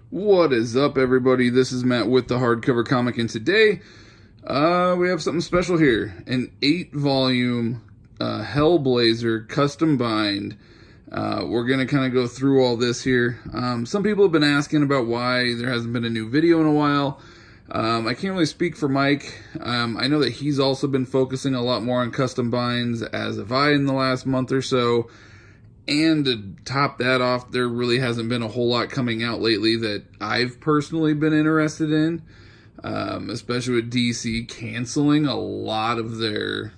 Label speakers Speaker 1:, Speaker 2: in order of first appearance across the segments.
Speaker 1: What is up, everybody? This is Matt with the Hardcover Comic, and today we have something special here. An 8-volume Hellblazer Custom Bind. We're going to kind of go through all this here. Some people have been asking about why there hasn't been a new video in a while. I can't really speak for Mike. I know that he's also been focusing a lot more on custom binds, as have I in the last month or so. And to top that off, there really hasn't been a whole lot coming out lately that I've personally been interested in, especially with DC canceling a lot of their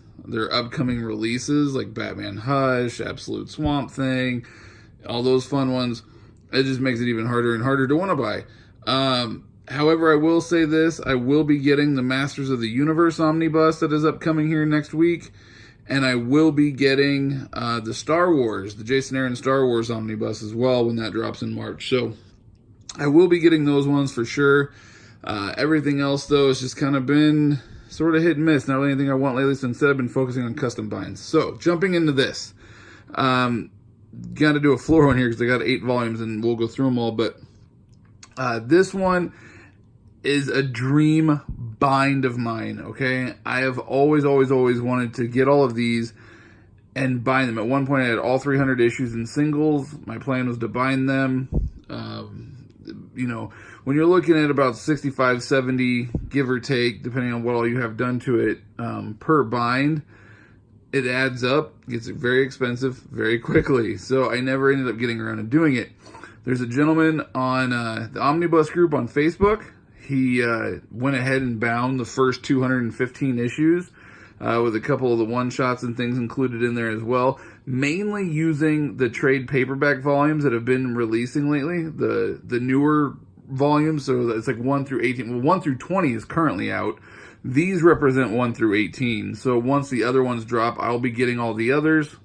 Speaker 1: upcoming releases, like Batman Hush, Absolute Swamp Thing, all those fun ones. It just makes it even harder and harder to want to buy. However, I will say this, I will be getting the Masters of the Universe Omnibus that is upcoming here next week. And I will be getting the Star Wars, the Jason Aaron Star Wars Omnibus as well when that drops in March. So I will be getting those ones for sure. Everything else, though, has just kind of been sort of hit and miss. Not really anything I want lately, so instead I've been focusing on custom binds. So jumping into this. Got to do a floor one here because I got 8 volumes and we'll go through them all. But this one is a dream bind of mine, okay? I have always wanted to get all of these and bind them. At one point, I had all 300 issues in singles. My plan was to bind them. You know, when you're looking at about 65, 70, give or take, depending on what all you have done to it, per bind, it adds up, gets very expensive very quickly. So I never ended up getting around to doing it. There's a gentleman on the Omnibus group on Facebook. He went ahead and bound the first 215 issues with a couple of the one-shots and things included in there as well, mainly using the trade paperback volumes that have been releasing lately, the newer volumes, so it's like 1 through 18. Well, 1 through 20 is currently out. These represent 1 through 18. So once the other ones drop, I'll be getting all the others,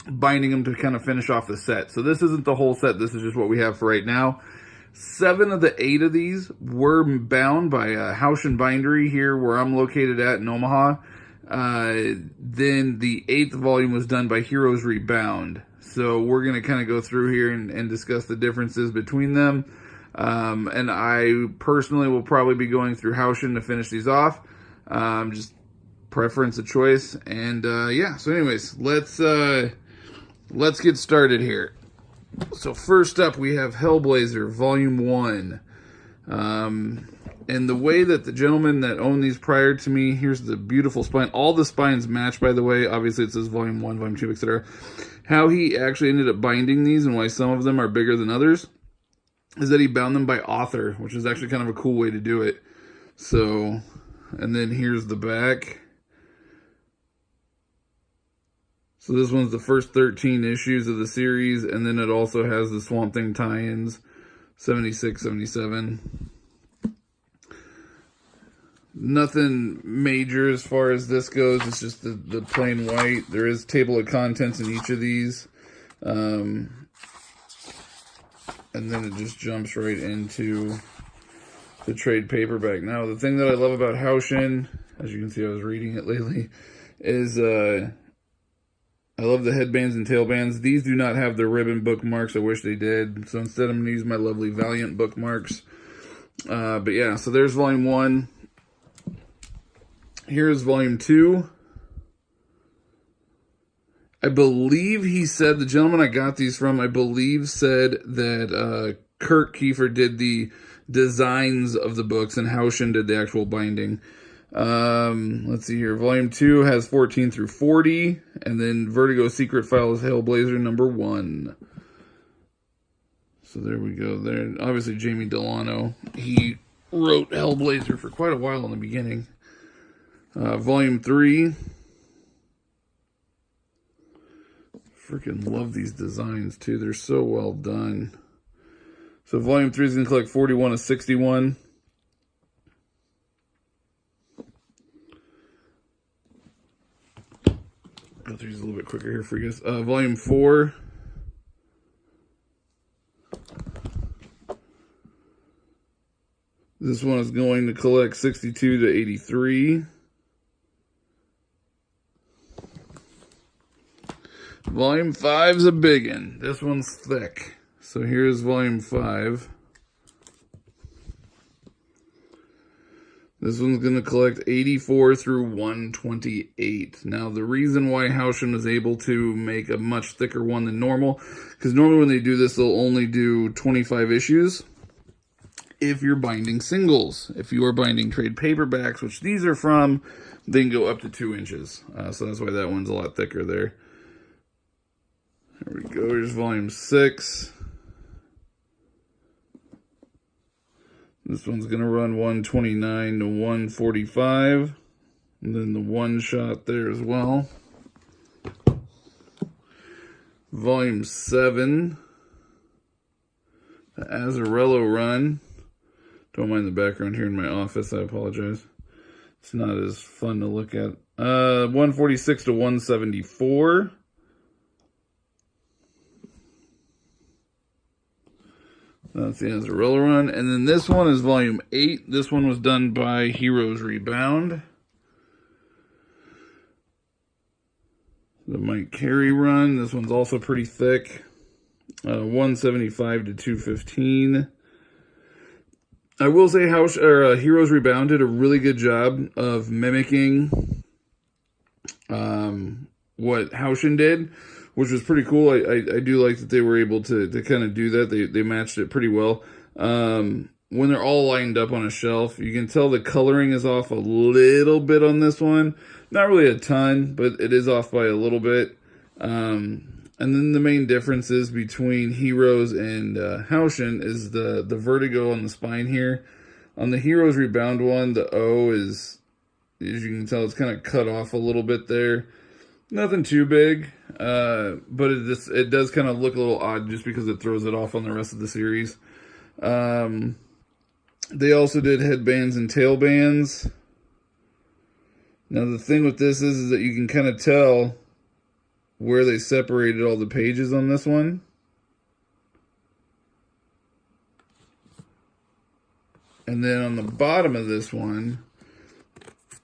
Speaker 1: binding them to kind of finish off the set. So this isn't the whole set. This is just what we have for right now. 7 of the 8 of these were bound by House and Bindery here where I'm located at in Omaha. Then the 8th volume was done by Heroes Rebound. So we're going to kind of go through here and discuss the differences between them. And I personally will probably be going through Haushin to finish these off. Just preference of choice. And yeah, so anyways, let's get started here. So first up, we have Hellblazer Volume One. And the way that the gentleman that owned these prior to me, here's the beautiful spine. All the spines match, by the way. Obviously, it says Volume 1, Volume 2, etc. How he actually ended up binding these and why some of them are bigger than others is that he bound them by author, which is actually kind of a cool way to do it. So, and then here's the back. So this one's the first 13 issues of the series, and then it also has the Swamp Thing tie-ins, 76, 77. Nothing major as far as this goes. It's just the plain white. There is table of contents in each of these. And then it just jumps right into the trade paperback. Now, the thing that I love about Haushin, as you can see I was reading it lately, is I love the headbands and tailbands. These do not have the ribbon bookmarks. I wish they did. So instead I'm going to use my lovely Valiant bookmarks. But yeah, so there's Volume 1. Here's Volume 2. I believe he said, the gentleman I got these from, I believe said that Kurt Kiefer did the designs of the books and Haushin did the actual binding. Let's see here. Volume 2 has 14 through 40, and then Vertigo Secret Files Hellblazer number 1. So there we go. There, obviously Jamie Delano. He wrote Hellblazer for quite a while in the beginning. Volume 3. Freaking love these designs too. They're so well done. So Volume 3 is going to collect 41 to 61. Go through these a little bit quicker here for you guys. Volume 4. This one is going to collect 62 to 83. Volume 5's a big one. This one's thick. So here's Volume 5. This one's going to collect 84 through 128. Now, the reason why Houchen is able to make a much thicker one than normal, because normally when they do this, they'll only do 25 issues if you're binding singles. If you are binding trade paperbacks, which these are from, they can go up to 2 inches. So that's why that one's a lot thicker there. There we go. Here's volume 6. This one's going to run 129 to 145. And then the one shot there as well. Volume 7. The Azzarello run. Don't mind the background here in my office. I apologize. It's not as fun to look at. 146 to 174. That's the Azzarello run. And then this one is volume 8. This one was done by Heroes Rebound. The Mike Carey run. This one's also pretty thick. 175 to 215. I will say Heroes Rebound did a really good job of mimicking what Houchen did, which was pretty cool. I do like that they were able to kind of do that. They matched it pretty well. When they're all lined up on a shelf, you can tell the coloring is off a little bit on this one. Not really a ton, but it is off by a little bit. And then the main differences between Heroes and Houchen is the vertigo on the spine here. On the Heroes Rebound one, the O is, as you can tell, it's kind of cut off a little bit there. Nothing too big, but it does kind of look a little odd just because it throws it off on the rest of the series. They also did headbands and tailbands. Now the thing with this is that you can kind of tell where they separated all the pages on this one. And then on the bottom of this one,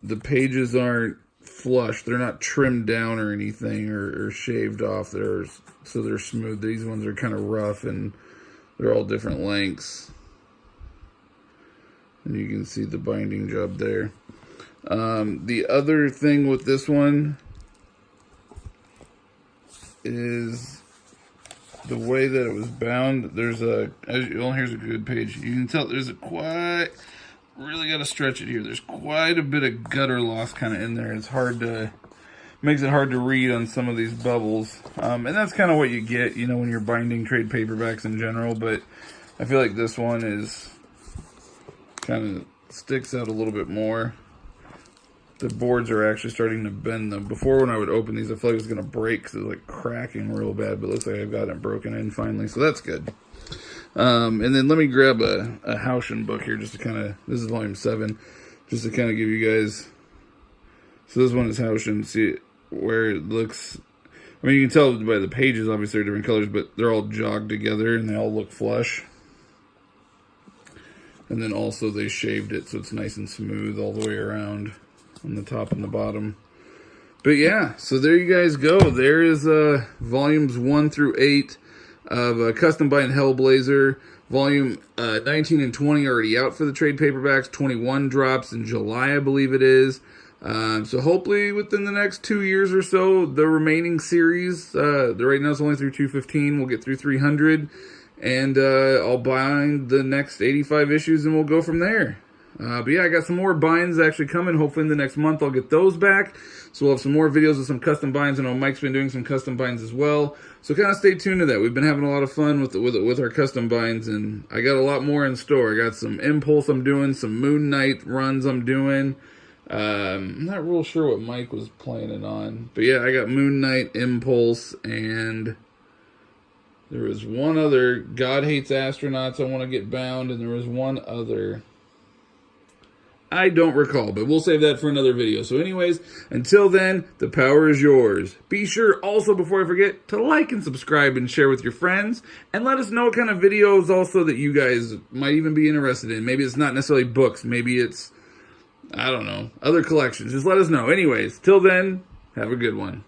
Speaker 1: the pages aren't flush. They're not trimmed down or anything or shaved off. So they're smooth. These ones are kind of rough and they're all different lengths. And you can see the binding job there. The other thing with this one is the way that it was bound. There's here's a good page. You can tell there's really got to stretch it here. There's quite a bit of gutter loss kind of in there. It's makes it hard to read on some of these bubbles. And that's kind of what you get, when you're binding trade paperbacks in general. But I feel like this one is kind of sticks out a little bit more. The boards are actually starting to bend them. Before, when I would open these, I felt like it was going to break because it was like cracking real bad. But it looks like I've got it broken in finally. So that's good. And then let me grab a Houchen book here just to kind of, this is volume 7, just to kind of give you guys, so this one is Houchen, see where it looks, I mean, you can tell by the pages, obviously they're different colors, but they're all jogged together and they all look flush. And then also they shaved it so it's nice and smooth all the way around on the top and the bottom. But yeah, so there you guys go. There is volumes 1 through 8 of Custom Bind Hellblazer. Volume 19 and 20 are already out for the trade paperbacks. 21 drops in July, I believe it is. So hopefully within the next 2 years or so, the remaining series, right now it's only through 215, we'll get through 300. And I'll bind the next 85 issues and we'll go from there. But yeah, I got some more binds actually coming. Hopefully in the next month I'll get those back. So we'll have some more videos of some custom binds. I know Mike's been doing some custom binds as well. So kind of stay tuned to that. We've been having a lot of fun with our custom binds, and I got a lot more in store. I got some Impulse I'm doing, some Moon Knight runs I'm doing. I'm not real sure what Mike was planning on. But yeah, I got Moon Knight, Impulse, and there was one other, God Hates Astronauts, I want to get bound, and there was one other, I don't recall, but we'll save that for another video. So anyways, until then, the power is yours. Be sure also, before I forget, to like and subscribe and share with your friends. And let us know what kind of videos also that you guys might even be interested in. Maybe it's not necessarily books. Maybe it's, I don't know, other collections. Just let us know. Anyways, till then, have a good one.